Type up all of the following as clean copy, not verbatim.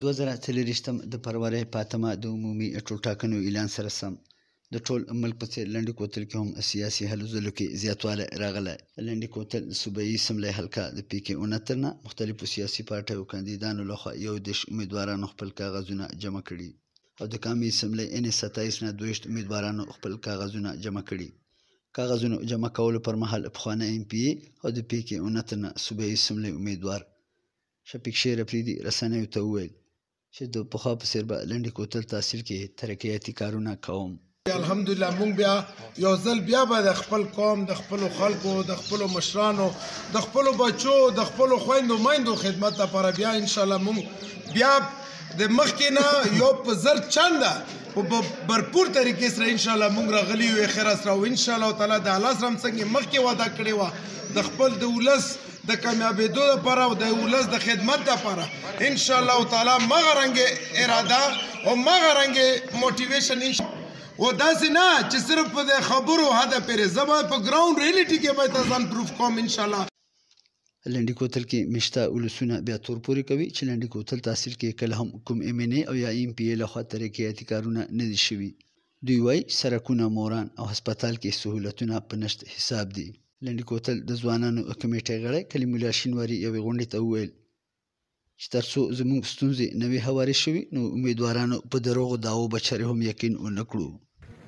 2023 د فروری په 8 د عمومي ټولټاکنو اعلان سره سم د ټول ملک په څیر لنډي کوتل کې هم سیاسي هلو ځلو کې زیاتوالی راغلی. لنډي کوتل صوبایي اسمبلۍ حلقه د پی کې 69 نه مختلفو سیاسي پارټیو کاندیدانو لخوا 11 امیدوارانو خپل کاغذونه جمع کړي او د کامې اسمبلۍ ان 27 نه 22 امیدوارانو خپل کاغذونه جمع کړي. کاغذونو جمع کولو پر مهال پخوانی ام پی او د پی کې 69 نه صوبایي اسمبلۍ امیدوار شفیق شیر افریدي رسنیو ته وویل چې د پخوا په څیر به لنډي کوتل تحصیل کې ترقیاتي کارونه کوم. الحمدلله مونږ بیا یو ځل بیا به د خپل قوم د خپل خلکو د خپل مشرانو د خپل بچو د خپل خويندو مایندو خدمت لپاره بیا ان شاء الله مونږ بیا د مخکې نه یو په زر چنده په برپور طریقې سره ان شاء الله مونږ راغلي یو خیر سره او ان شاء الله تعالی د الله سره څنګه مخکې وعده کړې و د خپل د ولس د کامیابېدو لپاره او د ولس د خدمت لپاره ان شاء الله تعالی مغه رنګ اراده او مغه رنګ موټیویشن و داسې نه چې صرف په خبرو هدف پرې زما په ګراوند ریالټي کې به ځان پروف کوم ان شاء الله. لنډي کوتل کې مشته ولسونه بیا تور پورې کوي چې لنډي کوتل تحصیل کې کله هم کوم ام ان ای او یا ام پی ای لخوا ترقیاتي کارونه نه دي شوي. دوی وایي سړکونه موران او هسپتال کې سهولتونه په نشت حساب دي. لنډي کوتل د ځوانانو کمیټې غړی کلیم الله شینواري یوې غونډې ته وویل چې تر څو زموږ ستونزې نه وي هوارې شوي نو امیدوارانو په دروغو دعوو به چرې هم یقین ونه کړو.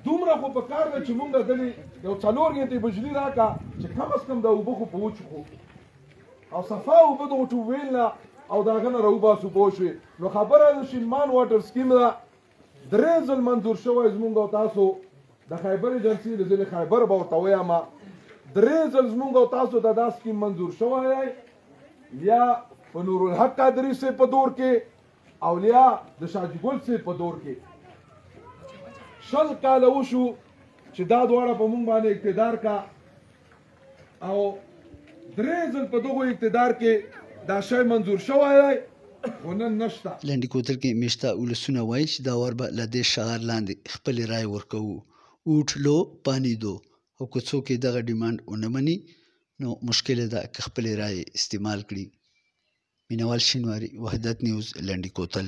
دومره خو په کار ده چې مونږ دلې یو 4 غنټې بجلي راکړه چې کم از کم د اوبه خو په وچښو او صفا اوبه د ټوبویل نه او د هغه نه راوباسو پوه شوې نو خبره د شینمان واټر سکیم ده 3 ځل منظور شوی زمونږ او تاسو د خیبر ایجنسي د ځینې خیبر به ورته وایم 3 ځل زمونږ او تاسو د دا سکیم منظور شوی دی یا په نورالحق قادري صاحب په دور کې او یا د شاجګل صاحب په دور کې 10 کاله وشو چې دا دواړه په مونږ باندې اقتدار کا او 3 ځل په دغه اقتدار کې دا شی منظور شوی دی خو نن نشته. لنډي کوتل کې مشته ولسونه وایي چې دا ور به له دې شعار لاندې خپل رای ورکوو اوټ لو پانی دو او که څوک دغه ډیماند ونه مني نو مشکل ده که خپل رای استعمال کړي. مینوال شینواري وحدت نیوز لنډي کوتل.